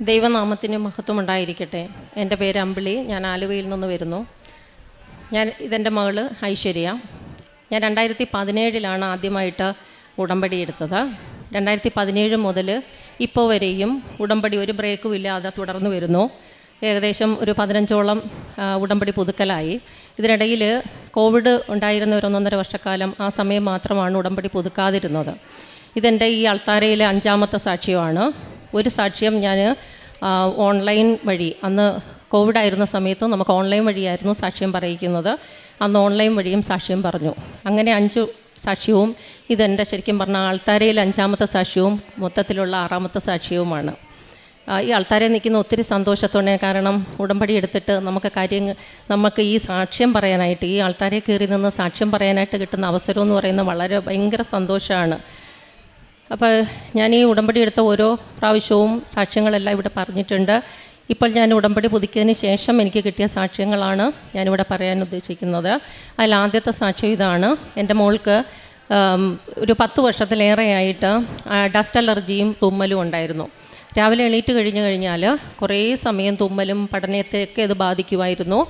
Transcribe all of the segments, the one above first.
ദൈവനാമത്തിന് മഹത്വം ഉണ്ടായിരിക്കട്ടെ. എൻ്റെ പേര് അമ്പിളി. ഞാൻ ആലുവയിൽ നിന്ന് വരുന്നു. ഇതെൻ്റെ മകള് ഐശ്വര്യ. ഞാൻ 2017 ആദ്യമായിട്ട് ഉടമ്പടി എടുത്തത്. 2017 മുതൽ ഇപ്പോൾ വരെയും ഉടമ്പടി ഒരു ബ്രേക്കും ഇല്ലാതെ തുടർന്നു വരുന്നു. ഏകദേശം ഒരു 15ഓളം ഉടമ്പടി പുതുക്കലായി. ഇതിനിടയിൽ കോവിഡ് ഉണ്ടായിരുന്ന ഒരു 1.5 വർഷക്കാലം ആ സമയം മാത്രമാണ് ഉടമ്പടി പുതുക്കാതിരുന്നത്. ഇതെൻ്റെ ഈ അൾത്താരയിലെ 5ാമത്തെ സാക്ഷ്യമാണ്. ഒരു സാക്ഷ്യം ഞാൻ ഓൺലൈൻ വഴി, അന്ന് കോവിഡായിരുന്ന സമയത്ത് നമുക്ക് ഓൺലൈൻ വഴിയായിരുന്നു സാക്ഷ്യം പറയിക്കുന്നത്. അന്ന് ഓൺലൈൻ വഴിയും സാക്ഷ്യം പറഞ്ഞു. അങ്ങനെ 5 സാക്ഷ്യവും ഇതെൻ്റെ ശരിക്കും പറഞ്ഞാൽ അൾത്താരയിലെ 5ാമത്തെ സാക്ഷ്യവും മൊത്തത്തിലുള്ള 6ാമത്തെ സാക്ഷ്യവുമാണ്. ഈ അൾത്താരയിൽ നിൽക്കുന്ന ഒത്തിരി സന്തോഷത്തോടെ, കാരണം ഉടമ്പടി എടുത്തിട്ട് നമുക്ക് ഈ സാക്ഷ്യം പറയാനായിട്ട്, ഈ അൾത്താരയിൽ കയറി നിന്ന് സാക്ഷ്യം പറയാനായിട്ട് കിട്ടുന്ന അവസരം എന്ന് പറയുന്നത് വളരെ ഭയങ്കര സന്തോഷമാണ്. അപ്പോൾ ഞാൻ ഈ ഉടമ്പടി എടുത്ത ഓരോ പ്രാവശ്യവും സാക്ഷ്യങ്ങളെല്ലാം ഇവിടെ പറഞ്ഞിട്ടുണ്ട്. ഇപ്പോൾ ഞാൻ ഉടമ്പടി പുതുക്കിയതിന് ശേഷം എനിക്ക് കിട്ടിയ സാക്ഷ്യങ്ങളാണ് ഞാനിവിടെ പറയാൻ ഉദ്ദേശിക്കുന്നത്. അതിൽ ആദ്യത്തെ സാക്ഷ്യം ഇതാണ്. എൻ്റെ മോൾക്ക് ഒരു 10 വർഷത്തിലേറെയായിട്ട് ഡസ്റ്റ് അലർജിയും തുമ്മലും ഉണ്ടായിരുന്നു. രാവിലെ എണീറ്റ് കഴിഞ്ഞാൽ കുറേ സമയം തുമ്മലും പഠനത്തെയൊക്കെ ഇത് ബാധിക്കുമായിരുന്നു.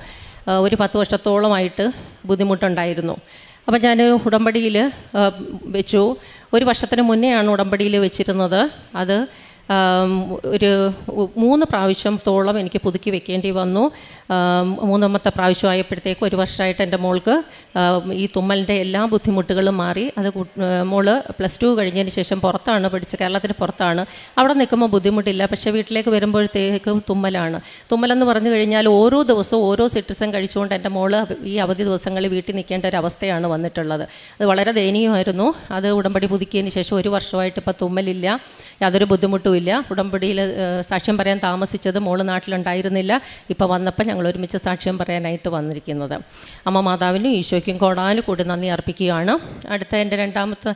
ഒരു 10 വർഷത്തോളമായിട്ട് ബുദ്ധിമുട്ടുണ്ടായിരുന്നു. അപ്പം ഞാൻ ഉടമ്പടിയിൽ വെച്ചു. 1 വർഷത്തിന് മുന്നെയാണ് ഉടമ്പടിയിൽ വെച്ചിരുന്നത്. അത് ഒരു 3 പ്രാവശ്യത്തോളം എനിക്ക് പുതുക്കി വെക്കേണ്ടി വന്നു. 3ാമത്തെ പ്രാവശ്യം ആയപ്പോഴത്തേക്ക് 1 വർഷമായിട്ട് എൻ്റെ മോൾക്ക് ഈ തുമ്മലിൻ്റെ എല്ലാ ബുദ്ധിമുട്ടുകളും മാറി. അത് മോള് +2 കഴിഞ്ഞതിന് ശേഷം പുറത്താണ് പഠിച്ചത്, കേരളത്തിന് പുറത്താണ്. അവിടെ നിൽക്കുമ്പോൾ ബുദ്ധിമുട്ടില്ല, പക്ഷേ വീട്ടിലേക്ക് വരുമ്പോഴത്തേക്കും തുമ്മലെന്ന് പറഞ്ഞു കഴിഞ്ഞാൽ ഓരോ ദിവസവും ഓരോ സിട്രിസൻ കഴിച്ചുകൊണ്ട് എൻ്റെ മോള് ഈ അവധി ദിവസങ്ങളിൽ വീട്ടിൽ നിൽക്കേണ്ട ഒരു അവസ്ഥയാണ് വന്നിട്ടുള്ളത്. അത് വളരെ ദയനീയമായിരുന്നു. അത് ഉടമ്പടി പുതുക്കിയതിന് ശേഷം 1 വർഷമായിട്ട് ഇപ്പോൾ തുമ്മലില്ല, യാതൊരു ബുദ്ധിമുട്ടും ഇല്ല. ഉടമ്പടിയിൽ സാക്ഷ്യം പറയാൻ താമസിച്ചത് മോള് നാട്ടിലുണ്ടായിരുന്നില്ല. ഇപ്പോൾ വന്നപ്പോൾ ഞങ്ങൾ ഒരുമിച്ച് സാക്ഷ്യം പറയാനായിട്ട് വന്നിരിക്കുന്നത്. അമ്മ മാതാവിനും ഈശോയ്ക്കും കോടാനുകൂടി നന്ദി അർപ്പിക്കുകയാണ്. അടുത്ത എൻ്റെ 2ാമത്തെ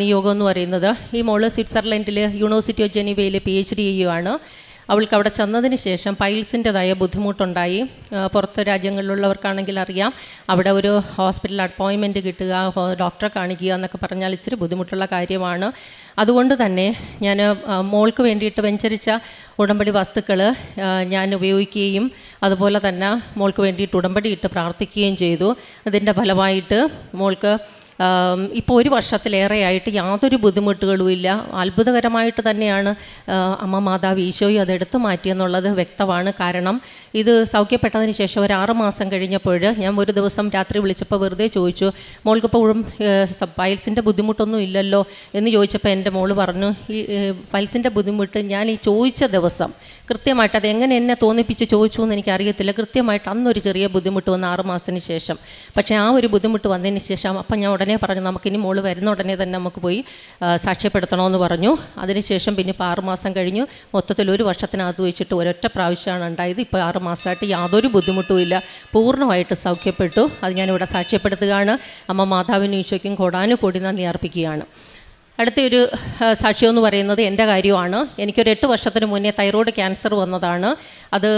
നിയോഗം എന്ന് പറയുന്നത്, ഈ മോള് സ്വിറ്റ്സർലൻഡിൽ യൂണിവേഴ്സിറ്റി ഓഫ് ജനീവയിൽ PhD ചെയ്യുകയാണ്. അവൾക്ക് അവിടെ ചെന്നതിന് ശേഷം പൈൽസിൻ്റെതായ ബുദ്ധിമുട്ടുണ്ടായി. പുറത്ത് രാജ്യങ്ങളിലുള്ളവർക്കാണെങ്കിൽ അറിയാം, അവിടെ ഒരു ഹോസ്പിറ്റൽ അപ്പോയിൻമെൻറ്റ് കിട്ടുക, ഡോക്ടറെ കാണിക്കുക എന്നൊക്കെ പറഞ്ഞാൽ ഇച്ചിരി ബുദ്ധിമുട്ടുള്ള കാര്യമാണ്. അതുകൊണ്ട് തന്നെ ഞാൻ മോൾക്ക് വേണ്ടിയിട്ട് വെഞ്ചരിച്ച ഉടമ്പടി വസ്തുക്കൾ ഞാൻ ഉപയോഗിക്കുകയും അതുപോലെ തന്നെ മോൾക്ക് വേണ്ടിയിട്ട് ഉടമ്പടി ഇട്ട് പ്രാർത്ഥിക്കുകയും ചെയ്തു. അതിൻ്റെ ഫലമായിട്ട് മോൾക്ക് ഇപ്പോൾ 1 വർഷത്തിലേറെയായിട്ട് യാതൊരു ബുദ്ധിമുട്ടുകളും ഇല്ല. അത്ഭുതകരമായിട്ട് തന്നെയാണ് അമ്മ മാതാവ് ഈശോയും അതെടുത്ത് മാറ്റിയെന്നുള്ളത് വ്യക്തമാണ്. കാരണം ഇത് സൗഖ്യപ്പെട്ടതിന് ശേഷം ഒരു 6 മാസം കഴിഞ്ഞപ്പോൾ ഞാൻ ഒരു ദിവസം രാത്രി വിളിച്ചപ്പോൾ വെറുതെ ചോദിച്ചു, മോൾക്കിപ്പോഴും പൈൽസിൻ്റെ ബുദ്ധിമുട്ടൊന്നും ഇല്ലല്ലോ എന്ന് ചോദിച്ചപ്പോൾ എൻ്റെ മോള് പറഞ്ഞു, ഈ പൈൽസിൻ്റെ ബുദ്ധിമുട്ട് ഞാൻ ഈ ചോദിച്ച ദിവസം കൃത്യമായിട്ട്, അതെങ്ങനെ എന്നെ തോന്നിപ്പിച്ച് ചോദിച്ചു എന്ന് എനിക്കറിയത്തില്ല, കൃത്യമായിട്ട് അന്നൊരു ചെറിയ ബുദ്ധിമുട്ട് വന്ന് 6 മാസത്തിന് ശേഷം. പക്ഷേ ആ ഒരു ബുദ്ധിമുട്ട് വന്നതിന് ശേഷം അപ്പം ഞാൻ ഉടനെ പറഞ്ഞു, നമുക്കിനി മോള് വരുന്ന ഉടനെ തന്നെ നമുക്ക് പോയി സാക്ഷ്യപ്പെടുത്തണമെന്ന് പറഞ്ഞു. അതിനുശേഷം പിന്നെ ഇപ്പോൾ 6 മാസം കഴിഞ്ഞു. മൊത്തത്തിൽ 1 വർഷത്തിനകത്ത് വെച്ചിട്ട് ഒരൊറ്റ പ്രാവശ്യമാണ് ഉണ്ടായത്. ഇപ്പോൾ 6 മാസമായിട്ട് യാതൊരു ബുദ്ധിമുട്ടും ഇല്ല, പൂർണ്ണമായിട്ട് സൗഖ്യപ്പെട്ടു. അത് ഞാനിവിടെ സാക്ഷ്യപ്പെടുത്തുകയാണ്. അമ്മ മാതാവിനും ഈശോയ്ക്കും കോടാനുകൂടി നന്ദി അർപ്പിക്കുകയാണ്. അടുത്തൊരു സാക്ഷ്യം എന്ന് പറയുന്നത് എൻ്റെ കാര്യമാണ്. എനിക്കൊരു 8 വർഷത്തിന് മുന്നേ തൈറോയ്ഡ് ക്യാൻസർ വന്നതാണ്. അത്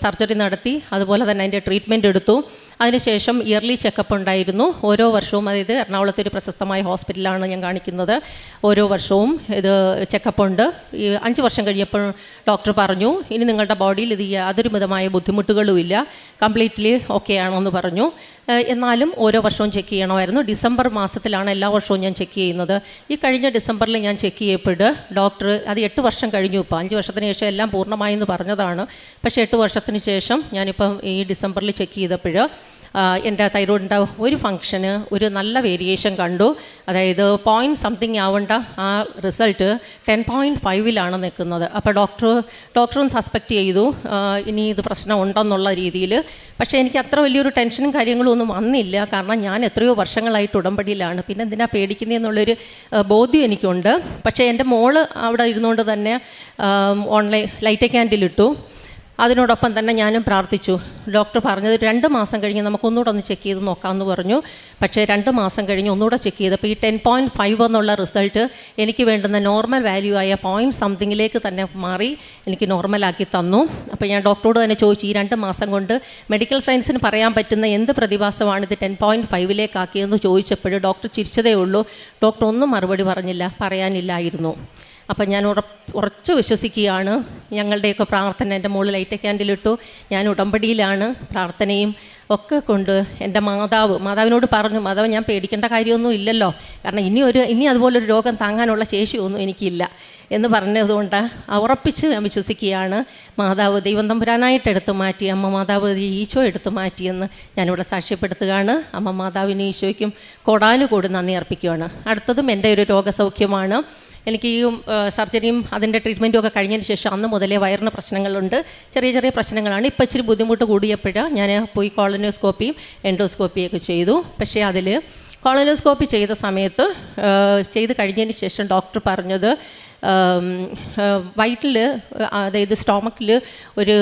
സർജറി നടത്തി, അതുപോലെ തന്നെ അതിൻ്റെ ട്രീറ്റ്മെൻറ്റ് എടുത്തു. അതിനുശേഷം ഇയർലി ചെക്കപ്പ് ഉണ്ടായിരുന്നു ഓരോ വർഷവും. അതായത് എറണാകുളത്തെ ഒരു പ്രശസ്തമായ ഹോസ്പിറ്റലാണ് ഞാൻ കാണിക്കുന്നത്. ഓരോ വർഷവും ഇത് ചെക്കപ്പുണ്ട്. ഈ 5 വർഷം കഴിഞ്ഞപ്പോൾ ഡോക്ടർ പറഞ്ഞു, ഇനി നിങ്ങളുടെ ബോഡിയിൽ ഇത് യാതൊരു വിധമായ ബുദ്ധിമുട്ടുകളും ഇല്ല, കംപ്ലീറ്റ്ലി ഓക്കെ ആണോ എന്ന് പറഞ്ഞു. എന്നാലും ഓരോ വർഷവും ചെക്ക് ചെയ്യണമായിരുന്നു. ഡിസംബർ മാസത്തിലാണ് എല്ലാ വർഷവും ഞാൻ ചെക്ക് ചെയ്യുന്നത്. ഈ കഴിഞ്ഞ ഡിസംബറിൽ ഞാൻ ചെക്ക് ചെയ്യപ്പോൾ ഡോക്ടർ, അത് 8 വർഷം കഴിഞ്ഞു, ഇപ്പോൾ 5 വർഷത്തിന് ശേഷം എല്ലാം പൂർണ്ണമായി എന്ന് പറഞ്ഞതാണ്. പക്ഷേ 8 വർഷത്തിന് ശേഷം ഞാനിപ്പം ഈ ഡിസംബറിൽ ചെക്ക് ചെയ്തപ്പോൾ എൻ്റെ തൈറോയിഡിൻ്റെ ഒരു ഫങ്ഷന് ഒരു നല്ല വേരിയേഷൻ കണ്ടു. അതായത് .something ആവേണ്ട ആ റിസൾട്ട് 10.5 നിൽക്കുന്നത്. അപ്പോൾ ഡോക്ടറും സസ്പെക്റ്റ് ചെയ്തു ഇനി ഇത് പ്രശ്നം ഉണ്ടെന്നുള്ള രീതിയിൽ. പക്ഷേ എനിക്ക് അത്ര വലിയൊരു ടെൻഷനും കാര്യങ്ങളും ഒന്നും വന്നില്ല, കാരണം ഞാൻ എത്രയോ വർഷങ്ങളായിട്ട് ഉടമ്പടിയിലാണ്. പിന്നെ എന്തിനാ പേടിക്കുന്നതെന്നുള്ളൊരു ബോധ്യം എനിക്കുണ്ട്. പക്ഷേ എൻ്റെ മോള് അവിടെ ഇരുന്നുകൊണ്ട് തന്നെ ഓൺലൈൻ ലൈറ്റ് ക്യാൻഡിലിട്ടു. അതിനോടൊപ്പം തന്നെ ഞാനും പ്രാർത്ഥിച്ചു. ഡോക്ടർ പറഞ്ഞത് 2 മാസം കഴിഞ്ഞ് നമുക്കൊന്നുകൂടെ ഒന്ന് ചെക്ക് ചെയ്ത് നോക്കാമെന്ന് പറഞ്ഞു. പക്ഷേ 2 മാസം കഴിഞ്ഞ് ഒന്നുകൂടെ ചെക്ക് ചെയ്തപ്പോൾ ഈ 10.5 എന്നുള്ള റിസൾട്ട് എനിക്ക് വേണ്ടുന്ന നോർമൽ വാല്യൂ ആയ .something തന്നെ മാറി എനിക്ക് നോർമലാക്കി തന്നു. അപ്പോൾ ഞാൻ ഡോക്ടറോട് തന്നെ ചോദിച്ചു, ഈ 2 മാസം കൊണ്ട് മെഡിക്കൽ സയൻസിന് പറയാൻ പറ്റുന്ന എന്ത് പ്രതിഭാസമാണ് ഇത് 10.5 ചോദിച്ചപ്പോൾ ഡോക്ടർ ചിരിച്ചതേ ഉള്ളൂ. ഡോക്ടർ ഒന്നും മറുപടി പറയാനില്ലായിരുന്നു. അപ്പം ഞാൻ ഉറച്ചു വിശ്വസിക്കുകയാണ്. ഞങ്ങളുടെയൊക്കെ പ്രാർത്ഥന, എൻ്റെ മുകളിൽ ലൈറ്റ് ക്യാൻഡിലിട്ടു, ഞാൻ ഉടമ്പടിയിലാണ്, പ്രാർത്ഥനയും ഒക്കെ കൊണ്ട് എൻ്റെ മാതാവിനോട് പറഞ്ഞു, മാതാവ് ഞാൻ പേടിക്കേണ്ട കാര്യമൊന്നും ഇല്ലല്ലോ, കാരണം ഇനി അതുപോലൊരു രോഗം താങ്ങാനുള്ള ശേഷിയൊന്നും എനിക്കില്ല എന്ന് പറഞ്ഞതുകൊണ്ട് ഉറപ്പിച്ച് ഞാൻ വിശ്വസിക്കുകയാണ്. മാതാവ് ദൈവം തമ്പുരാനായിട്ട് എടുത്തു മാറ്റി, അമ്മ മാതാവ് ഈശോ എടുത്തു മാറ്റിയെന്ന് ഞാനിവിടെ സാക്ഷ്യപ്പെടുത്തുകയാണ്. അമ്മ മാതാവിനും ഈശോയ്ക്കും കോടാനുകൂടി നന്ദി അർപ്പിക്കുകയാണ്. അടുത്തതും എൻ്റെ ഒരു രോഗസൗഖ്യമാണ്. എനിക്ക് ഈ സർജറിയും അതിൻ്റെ ട്രീറ്റ്മെൻറ്റും ഒക്കെ കഴിഞ്ഞതിന് ശേഷം അന്ന് മുതലേ വയറിന് പ്രശ്നങ്ങളുണ്ട്, ചെറിയ ചെറിയ പ്രശ്നങ്ങളാണ്. ഇപ്പോൾ ഇച്ചിരി ബുദ്ധിമുട്ട് കൂടിയപ്പോൾ ഞാൻ പോയി കോളനോസ്കോപ്പിയും എൻഡോസ്കോപ്പിയൊക്കെ ചെയ്തു. പക്ഷേ അതിൽ കോളനോസ്കോപ്പി ചെയ്ത സമയത്ത് ചെയ്ത് കഴിഞ്ഞതിന് ശേഷം ഡോക്ടർ പറഞ്ഞത് വയറ്റിൽ, അതായത് സ്റ്റൊമക്കിൽ ഒരു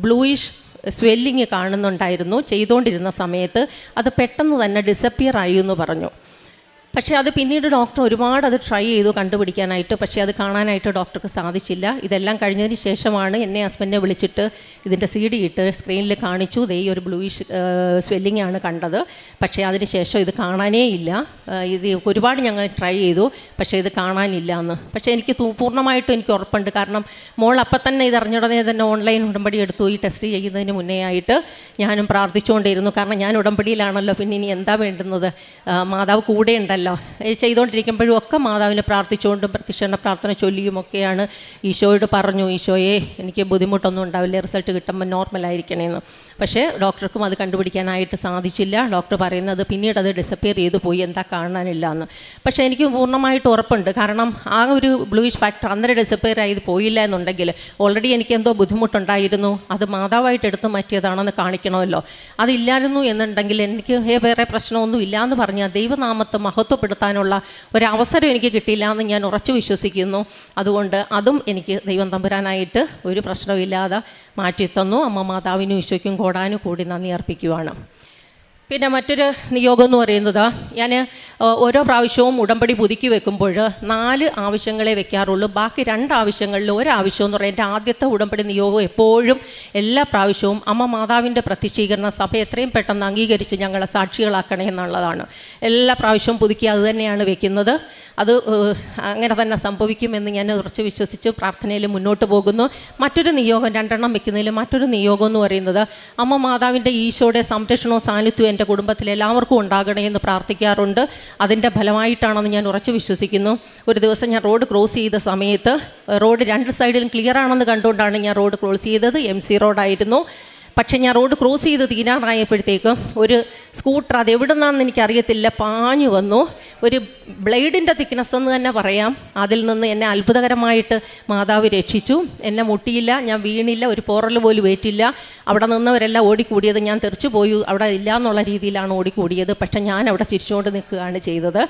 ബ്ലൂയിഷ് സ്വെല്ലിങ് കാണുന്നുണ്ടായിരുന്നു ചെയ്തുകൊണ്ടിരുന്ന സമയത്ത്. അത് പെട്ടെന്ന് തന്നെ ഡിസപ്പിയർ ആയി എന്ന് പറഞ്ഞു. പക്ഷേ അത് പിന്നീട് ഡോക്ടർ ഒരുപാട് ട്രൈ ചെയ്തു കണ്ടുപിടിക്കാനായിട്ട്, പക്ഷേ അത് കാണാനായിട്ട് ഡോക്ടർക്ക് സാധിച്ചില്ല. ഇതെല്ലാം കഴിഞ്ഞതിന് ശേഷമാണ് എന്നെ ഹസ്ബൻഡിനെ വിളിച്ചിട്ട് ഇതിൻ്റെ CD ഇട്ട് സ്ക്രീനിൽ കാണിച്ചു, ദേ ഒരു ബ്ലൂയിഷ് സ്വെല്ലിംഗ് ആണ് കണ്ടത്, പക്ഷേ അതിന് ശേഷം ഇത് കാണാനേ ഇല്ല. ഇത് ഒരുപാട് ഞങ്ങൾ ട്രൈ ചെയ്തു, പക്ഷേ ഇത് കാണാനില്ല എന്ന്. പക്ഷേ എനിക്ക് പൂർണ്ണമായിട്ടും എനിക്ക് ഉറപ്പുണ്ട്, കാരണം മോൾ അപ്പം തന്നെ ഇതറിഞ്ഞുടനെ തന്നെ ഓൺലൈൻ ഉടമ്പടി എടുത്തു. ഈ ടെസ്റ്റ് ചെയ്യുന്നതിന് മുന്നേ ആയിട്ട് ഞാനും പ്രാർത്ഥിച്ചുകൊണ്ടിരുന്നു, കാരണം ഞാൻ ഉടമ്പടിയിലാണല്ലോ, പിന്നെ ഇനി എന്താ വേണ്ടുന്നത്, മാതാവ് കൂടെ ഉണ്ടല്ലോ. ചെയ്തുകൊണ്ടിരിക്കുമ്പോഴും ഒക്കെ മാതാവിനെ പ്രാർത്ഥിച്ചുകൊണ്ടും പ്രത്യക്ഷണ പ്രാർത്ഥന ചൊല്ലിയുമൊക്കെയാണ് ഈശോയോട് പറഞ്ഞു, ഈശോയെ എനിക്ക് ബുദ്ധിമുട്ടൊന്നും ഉണ്ടാവില്ല, റിസൾട്ട് കിട്ടുമ്പോൾ നോർമലായിരിക്കണേന്ന്. പക്ഷേ ഡോക്ടർക്കും അത് കണ്ടുപിടിക്കാനായിട്ട് സാധിച്ചില്ല. ഡോക്ടർ പറയുന്നത് പിന്നീട് അത് ഡിസപ്പിയർ ചെയ്തു പോയി, എന്താ കാണാനില്ല എന്ന്. പക്ഷേ എനിക്ക് പൂർണ്ണമായിട്ട് ഉറപ്പുണ്ട്, കാരണം ആ ഒരു ബ്ലൂയിഷ് ഫാക്ടർ അന്നേരം ഡിസപ്പിയർ ആയത് പോയില്ല എന്നുണ്ടെങ്കിൽ ഓൾറെഡി എനിക്ക് എന്തോ ബുദ്ധിമുട്ടുണ്ടായിരുന്നു, അത് മാതാവായിട്ട് എടുത്ത് മാറ്റിയതാണെന്ന് കാണിക്കണമല്ലോ. അതില്ലായിരുന്നു എന്നുണ്ടെങ്കിൽ എനിക്ക് വേറെ പ്രശ്നമൊന്നും ഇല്ല എന്ന് പറഞ്ഞാൽ ദൈവനാമത്തെ മഹത്വപ്പെടുത്താനുള്ള ഒരവസരം എനിക്ക് കിട്ടിയില്ല എന്ന് ഞാൻ ഉറച്ചു വിശ്വസിക്കുന്നു. അതുകൊണ്ട് അതും എനിക്ക് ദൈവം തമ്പുരാനായിട്ട് ഒരു പ്രശ്നമില്ലാതെ മാറ്റിത്തന്നു. അമ്മ മാതാവിനും ഈശോയ്ക്കും കോടാനുകൂടി നന്ദി അർപ്പിക്കുവാണ്. പിന്നെ മറ്റൊരു നിയോഗം എന്ന് പറയുന്നത്, ഞാൻ ഓരോ പ്രാവശ്യവും ഉടമ്പടി പുതുക്കി വെക്കുമ്പോൾ 4 ആവശ്യങ്ങളെ വെക്കാറുള്ളൂ. ബാക്കി 2 ആവശ്യങ്ങളിൽ ഒരാവശ്യം എന്ന് പറയുന്നത്, എൻ്റെ ആദ്യത്തെ ഉടമ്പടി നിയോഗം എപ്പോഴും എല്ലാ പ്രാവശ്യവും അമ്മ മാതാവിൻ്റെ പ്രത്യക്ഷീകരണ സഭ എത്രയും പെട്ടെന്ന് അംഗീകരിച്ച് ഞങ്ങളെ സാക്ഷികളാക്കണേ എന്നുള്ളതാണ്. എല്ലാ പ്രാവശ്യവും പുതുക്കി അത് തന്നെയാണ് വെക്കുന്നത്. അത് അങ്ങനെ തന്നെ സംഭവിക്കുമെന്ന് ഞാൻ ഉറച്ച് വിശ്വസിച്ച് പ്രാർത്ഥനയിൽ മുന്നോട്ട് പോകുന്നു. മറ്റൊരു നിയോഗം, 2 എണ്ണം വെക്കുന്നതിൽ മറ്റൊരു നിയോഗം എന്ന് പറയുന്നത്, അമ്മ മാതാവിൻ്റെ ഈശോയുടെ സംരക്ഷണവും സാന്നിധ്യവും എൻ്റെ കുടുംബത്തിൽ എല്ലാവർക്കും ഉണ്ടാകണേ എന്ന് പ്രാർത്ഥിക്കാറുണ്ട്. അതിൻ്റെ ഫലമായിട്ടാണെന്ന് ഞാൻ ഉറച്ചു വിശ്വസിക്കുന്നു. ഒരു ദിവസം ഞാൻ റോഡ് ക്രോസ് ചെയ്ത സമയത്ത് റോഡ് 2 സൈഡിലും ക്ലിയർ ആണെന്ന് കണ്ടുകൊണ്ടാണ് ഞാൻ റോഡ് ക്രോസ് ചെയ്തത്. MC റോഡായിരുന്നു. പക്ഷേ ഞാൻ റോഡ് ക്രോസ് ചെയ്ത് തീരാറായപ്പോഴത്തേക്കും ഒരു സ്കൂട്ടർ, അതെവിടെ നിന്നാണെന്ന് എനിക്കറിയത്തില്ല, പാഞ്ഞു വന്നു. ഒരു ബ്ലേഡിൻ്റെ തിക്നെസ് എന്ന് തന്നെ പറയാം. അതിൽ നിന്ന് എന്നെ അത്ഭുതകരമായിട്ട് മാതാവ് രക്ഷിച്ചു. എന്നെ മുട്ടിയില്ല, ഞാൻ വീണില്ല, ഒരു പോറൽ പോലും ഏറ്റില്ല. അവിടെ നിന്നവരെല്ലാം ഓടിക്കൂടിയത് ഞാൻ തെറിച്ചു പോയി, അവിടെ ഇല്ല എന്നുള്ള രീതിയിലാണ് ഓടിക്കൂടിയത്. പക്ഷേ ഞാൻ അവിടെ ചിരിച്ചുകൊണ്ട് നിൽക്കുകയാണ് ചെയ്തത്.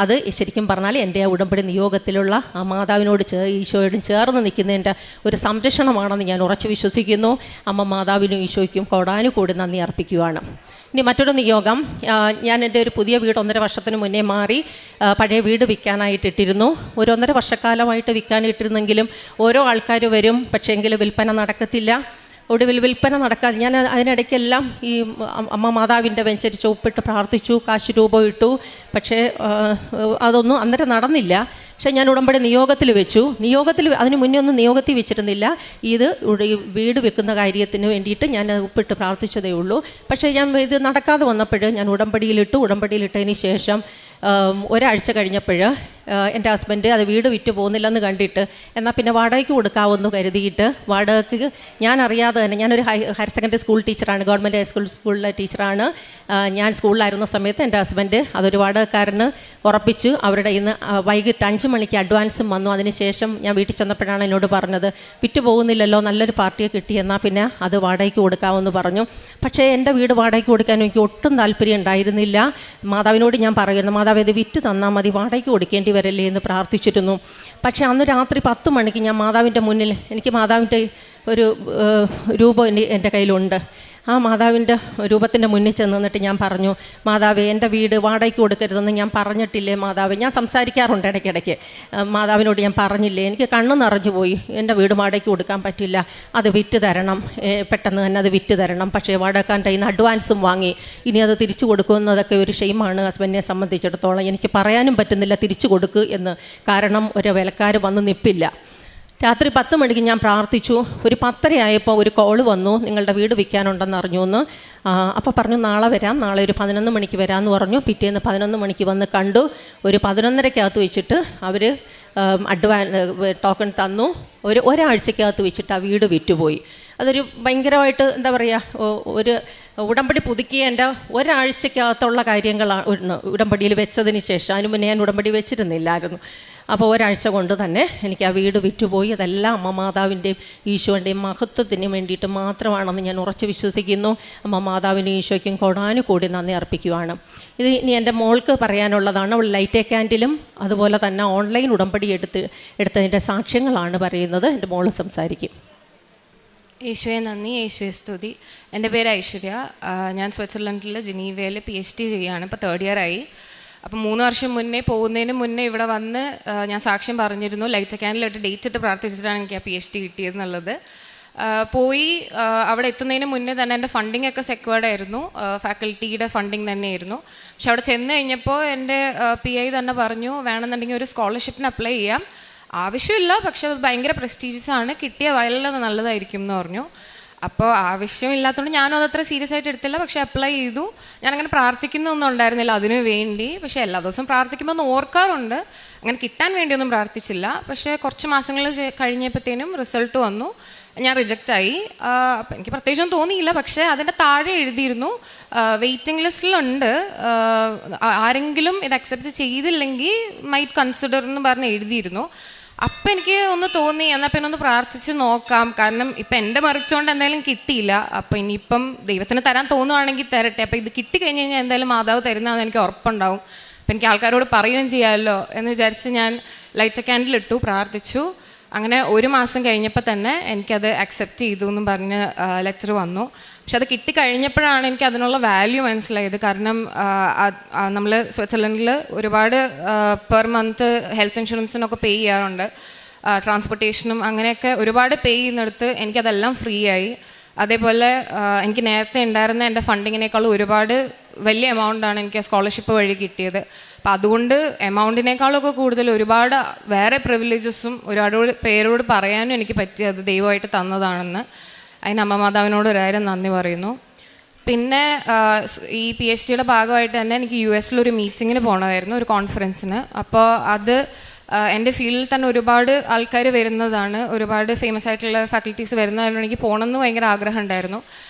അത് ശരിക്കും പറഞ്ഞാൽ എൻ്റെ ഉടമ്പടി നിയോഗത്തിലുള്ള ആ മാതാവിനോട് ഈശോയോടും ചേർന്ന് നിൽക്കുന്നതിൻ്റെ ഒരു സംരക്ഷണമാണെന്ന് ഞാൻ ഉറച്ചു വിശ്വസിക്കുന്നു. അമ്മ മാതാവിനും ഈശോയ്ക്കും കോടാനുകൂടി നന്ദി അർപ്പിക്കുകയാണ്. ഇനി മറ്റൊരു നിയോഗം, ഞാൻ എൻ്റെ ഒരു പുതിയ വീട് 1.5 വർഷത്തിന് മുന്നേ മാറി പഴയ വീട് വിൽക്കാനായിട്ടിട്ടിരുന്നു. ഒരു 1.5 വർഷക്കാലമായിട്ട് വിൽക്കാനിട്ടിരുന്നെങ്കിലും ഓരോ ആൾക്കാർ വരും, പക്ഷേ എങ്കിലും വിൽപ്പന നടക്കത്തില്ല. ഒടുവിൽ വിൽപ്പന നടക്കാതെ ഞാൻ അതിനിടയ്ക്കെല്ലാം ഈ അമ്മ മാതാവിൻ്റെ വെഞ്ചരിച്ച് ഒപ്പിട്ട് പ്രാർത്ഥിച്ചു, കാശ് രൂപ ഇട്ടു. പക്ഷേ അതൊന്നും അന്നേരം നടന്നില്ല. പക്ഷേ ഞാൻ ഉടമ്പടി നിയോഗത്തിൽ വെച്ചു. അതിന് മുന്നേ ഒന്നും നിയോഗത്തിൽ വെച്ചിരുന്നില്ല. ഇത് വീട് വെക്കുന്ന കാര്യത്തിന് വേണ്ടിയിട്ട് ഞാൻ ഒപ്പിട്ട് പ്രാർത്ഥിച്ചതേ ഉള്ളൂ. പക്ഷേ ഇത് നടക്കാതെ വന്നപ്പോൾ ഞാൻ ഉടമ്പടിയിലിട്ടതിന് ശേഷം ഒരാഴ്ച കഴിഞ്ഞപ്പോൾ എൻ്റെ ഹസ്ബൻഡ് അത് വീട് വിറ്റ് പോകുന്നില്ലെന്ന് കണ്ടിട്ട്, എന്നാൽ പിന്നെ വാടകയ്ക്ക് കൊടുക്കാമെന്ന് കരുതിയിട്ട് വാടകയ്ക്ക് ഞാൻ അറിയാതെ തന്നെ, ഞാനൊരു ഹയർ സെക്കൻഡറി സ്കൂൾ ടീച്ചറാണ്, ഗവൺമെൻറ് ഹൈസ്കൂളിലെ ടീച്ചറാണ്. ഞാൻ സ്കൂളിലായിരുന്ന സമയത്ത് എൻ്റെ ഹസ്ബൻഡ് അതൊരു വാടകക്കാരന് ഉറപ്പിച്ചു. അവരുടെ ഇന്ന് വൈകിട്ട് 5 മണിക്ക് അഡ്വാൻസും വന്നു. അതിനുശേഷം ഞാൻ വീട്ടിൽ ചെന്നപ്പോഴാണ് എന്നോട് പറഞ്ഞത്, വിറ്റ് പോകുന്നില്ലല്ലോ, നല്ലൊരു പാർട്ടിയെ കിട്ടി, എന്നാൽ പിന്നെ അത് വാടകയ്ക്ക് കൊടുക്കാമെന്ന് പറഞ്ഞു. പക്ഷേ എൻ്റെ വീട് വാടകയ്ക്ക് കൊടുക്കാൻ എനിക്ക് ഒട്ടും താല്പര്യം ഉണ്ടായിരുന്നില്ല. മാതാവിനോട് ഞാൻ പറയുന്നു, മാതാവ് ഇത് വിറ്റ് തന്നാൽ മതി, വാടകയ്ക്ക് കൊടുക്കേണ്ടി വരല്ലേ എന്ന് പ്രാർത്ഥിച്ചിരുന്നു. പക്ഷേ അന്ന് രാത്രി 10 മണിക്ക് ഞാൻ മാതാവിൻ്റെ മുന്നിൽ, എനിക്ക് മാതാവിൻ്റെ ഒരു രൂപം എൻ്റെ കയ്യിലുണ്ട്. ആ മാതാവിൻ്റെ രൂപത്തിൻ്റെ മുന്നിൽ ചെന്ന് നിന്നിട്ട് ഞാൻ പറഞ്ഞു, മാതാവേ, എൻ്റെ വീട് വാടകയ്ക്ക് കൊടുക്കരുതെന്ന് ഞാൻ പറഞ്ഞിട്ടില്ലേ മാതാവേ? ഞാൻ സംസാരിക്കാറുണ്ട് ഇടയ്ക്കിടയ്ക്ക്. മാതാവിനോട് ഞാൻ പറഞ്ഞില്ലേ, എനിക്ക് കണ്ണ് നിറഞ്ഞു പോയി, എൻ്റെ വീട് വാടകയ്ക്ക് കൊടുക്കാൻ പറ്റില്ല, അത് വിറ്റ് തരണം, പെട്ടെന്ന് തന്നെ അത് വിറ്റ് തരണം. പക്ഷേ വാടകക്കാരൻ്റെ കയ്യിൽ നിന്ന് അഡ്വാൻസും വാങ്ങി, ഇനി അത് തിരിച്ചു കൊടുക്കുന്നതൊക്കെ ഒരു ഷെയിമാണ് ഹസ്ബൻഡിനെ സംബന്ധിച്ചിടത്തോളം. എനിക്ക് പറയാനും പറ്റുന്നില്ല തിരിച്ചു കൊടുക്കുക എന്ന്, കാരണം ഒരു വിലക്കാർ വന്ന് നിൽപ്പില്ല. രാത്രി 10 മണിക്ക് ഞാൻ പ്രാർത്ഥിച്ചു. ഒരു 10:30 ആയപ്പോൾ ഒരു കോള് വന്നു, നിങ്ങളുടെ വീട് വിൽക്കാനുണ്ടെന്ന് അറിഞ്ഞു എന്ന്. അപ്പോൾ പറഞ്ഞു നാളെ വരാം, നാളെ ഒരു 11 മണിക്ക് വരാമെന്ന് പറഞ്ഞു. പിറ്റേന്ന് 11 മണിക്ക് വന്ന് കണ്ടു. ഒരു 11:30 വെച്ചിട്ട് അവർ ടോക്കൺ തന്നു. ഒരാഴ്ചക്കകത്ത് വെച്ചിട്ട് ആ വീട് വിറ്റുപോയി. അതൊരു ഭയങ്കരമായിട്ട് എന്താ പറയുക, ഒരു ഉടമ്പടി പുതുക്കിയതിൻ്റെ ഒരാഴ്ചക്കകത്തുള്ള കാര്യങ്ങളാണ് ഉടമ്പടിയിൽ വെച്ചതിന് ശേഷം. അതിന് മുന്നേ ഞാൻ ഉടമ്പടി വെച്ചിരുന്നില്ലായിരുന്നു. അപ്പോൾ ഒരാഴ്ച കൊണ്ട് തന്നെ എനിക്ക് ആ വീട് വിറ്റുപോയി. അതെല്ലാം അമ്മ മാതാവിൻ്റെയും ഈശോൻ്റെയും മഹത്വത്തിന് വേണ്ടിയിട്ട് മാത്രമാണെന്ന് ഞാൻ ഉറച്ചു വിശ്വസിക്കുന്നു. അമ്മ മാതാവിനും ഈശോയ്ക്കും കോടാനുകൂടി നന്ദി അർപ്പിക്കുവാണ്. ഇത് ഇനി എൻ്റെ മോൾക്ക് പറയാനുള്ളതാണ്. അവൾ ലൈറ്റ് ക്യാൻഡിലും അതുപോലെ തന്നെ ഓൺലൈൻ ഉടമ്പടി എടുത്തതിൻ്റെ സാക്ഷ്യങ്ങളാണ് പറയുന്നത്. എൻ്റെ മോള് സംസാരിക്കും. യേശുവെ നന്ദി, യേശുവെ സ്തുതി. എൻ്റെ പേര് ഐശ്വര്യ. ഞാൻ സ്വിറ്റ്സർലൻഡിൽ ജനീവയിൽ PhD ചെയ്യുകയാണ്. ഇപ്പോൾ 3rd ഇയർ ആയി. അപ്പം 3 വർഷം മുന്നേ പോകുന്നതിന് മുന്നേ ഇവിടെ വന്ന് ഞാൻ സാക്ഷ്യം പറഞ്ഞിരുന്നു. ലൈറ്റ് ക്യാൻഡിലായിട്ട് ഡേറ്റ് ഇട്ട് പ്രാർത്ഥിച്ചിട്ടാണ് എനിക്ക് ആ PhD കിട്ടിയതെന്നുള്ളത്. പോയി അവിടെ എത്തുന്നതിന് മുന്നേ തന്നെ എൻ്റെ ഫണ്ടിങ് ഒക്കെ സെക്വേർഡ് ആയിരുന്നു. ഫാക്കൽറ്റിയുടെ ഫണ്ടിങ് തന്നെയായിരുന്നു. പക്ഷെ അവിടെ ചെന്ന് കഴിഞ്ഞപ്പോൾ എൻ്റെ PI തന്നെ പറഞ്ഞു, വേണമെന്നുണ്ടെങ്കിൽ ഒരു സ്കോളർഷിപ്പിന് അപ്ലൈ ചെയ്യാം, ആവശ്യമില്ല, പക്ഷെ അത് ഭയങ്കര പ്രസ്റ്റീജിയസ് ആണ്, കിട്ടിയ വളരെ നല്ലതായിരിക്കും എന്ന് പറഞ്ഞു. അപ്പോൾ ആവശ്യമില്ലാത്തതുകൊണ്ട് ഞാനും അതത്ര സീരിയസ് ആയിട്ട് എടുത്തില്ല. പക്ഷേ അപ്ലൈ ചെയ്തു. ഞാനങ്ങനെ പ്രാർത്ഥിക്കുന്നൊന്നും ഉണ്ടായിരുന്നില്ല അതിനു വേണ്ടി. പക്ഷേ എല്ലാ ദിവസവും പ്രാർത്ഥിക്കുമ്പോൾ ഒന്ന് ഓർക്കാറുണ്ട്. അങ്ങനെ കിട്ടാൻ വേണ്ടിയൊന്നും പ്രാർത്ഥിച്ചില്ല. പക്ഷേ കുറച്ച് മാസങ്ങൾ കഴിഞ്ഞപ്പോഴത്തേനും റിസൾട്ട് വന്നു. ഞാൻ റിജക്റ്റായി. അപ്പം എനിക്ക് പ്രത്യേകിച്ചൊന്നും തോന്നിയില്ല. പക്ഷേ അതിൻ്റെ താഴെ എഴുതിയിരുന്നു വെയിറ്റിംഗ് ലിസ്റ്റിലുണ്ട്, ആരെങ്കിലും ഇത് അക്സെപ്റ്റ് ചെയ്തില്ലെങ്കിൽ മൈറ്റ് കൺസിഡർ എന്ന് പറഞ്ഞ് എഴുതിയിരുന്നു. അപ്പം എനിക്ക് ഒന്ന് തോന്നി, എന്നാൽ പിന്നെ ഒന്ന് പ്രാർത്ഥിച്ച് നോക്കാം. കാരണം ഇപ്പം എൻ്റെ മറിച്ചുകൊണ്ട് എന്തായാലും കിട്ടിയില്ല. അപ്പം ഇനിയിപ്പം ദൈവത്തിന് തരാൻ തോന്നുവാണെങ്കിൽ തരട്ടെ. അപ്പം ഇത് കിട്ടിക്കഴിഞ്ഞ് കഴിഞ്ഞാൽ എന്തായാലും മാതാവ് തരുന്നതെന്ന് എനിക്ക് ഉറപ്പുണ്ടാവും. അപ്പം എനിക്ക് ആൾക്കാരോട് പറയുകയും ചെയ്യാമല്ലോ എന്ന് വിചാരിച്ച് ഞാൻ ലൈറ്റ് ക്യാൻഡിൽ ഇട്ടു, പ്രാർത്ഥിച്ചു. അങ്ങനെ 1 മാസം കഴിഞ്ഞപ്പോൾ തന്നെ എനിക്കത് അക്സെപ്റ്റ് ചെയ്തു എന്നും പറഞ്ഞ് ലെറ്റർ വന്നു. പക്ഷെ അത് കിട്ടിക്കഴിഞ്ഞപ്പോഴാണ് എനിക്ക് അതിനുള്ള വാല്യൂ മനസ്സിലായത്. കാരണം നമ്മൾ സ്വിറ്റ്സർലൻഡിൽ ഒരുപാട് പെർ മന്ത് ഹെൽത്ത് ഇൻഷുറൻസിനൊക്കെ പേ ചെയ്യാറുണ്ട്, ട്രാൻസ്പോർട്ടേഷനും അങ്ങനെയൊക്കെ ഒരുപാട് പേ ചെയ്യുന്നിടത്ത് എനിക്കതെല്ലാം ഫ്രീ ആയി. അതേപോലെ എനിക്ക് നേരത്തെ ഉണ്ടായിരുന്ന എൻ്റെ ഫണ്ടിങ്ങിനേക്കാളും ഒരുപാട് വലിയ എമൗണ്ടാണ് എനിക്ക് സ്കോളർഷിപ്പ് വഴി കിട്ടിയത്. അപ്പം അതുകൊണ്ട് എമൗണ്ടിനേക്കാളൊക്കെ കൂടുതൽ ഒരുപാട് വേറെ പ്രിവിലേജസും ഒരുപാട് പേരോട് പറയാനും എനിക്ക് പറ്റി, അത് ദൈവമായിട്ട് തന്നതാണെന്ന്. അതിന് അമ്മ മാതാവിനോട് ഒരായിരം നന്ദി പറയുന്നു. പിന്നെ ഈ PhDയുടെ ഭാഗമായിട്ട് തന്നെ എനിക്ക് US ഒരു മീറ്റിങ്ങിന് പോകണമായിരുന്നു, ഒരു കോൺഫറൻസിന്. അപ്പോൾ അത് എൻ്റെ ഫീൽഡിൽ തന്നെ ഒരുപാട് ആൾക്കാർ വരുന്നതാണ്, ഒരുപാട് ഫേമസ് ആയിട്ടുള്ള ഫാക്കൽറ്റീസ് വരുന്നതായിരുന്നു. എനിക്ക് പോകണമെന്ന് ഭയങ്കര ആഗ്രഹം ഉണ്ടായിരുന്നു.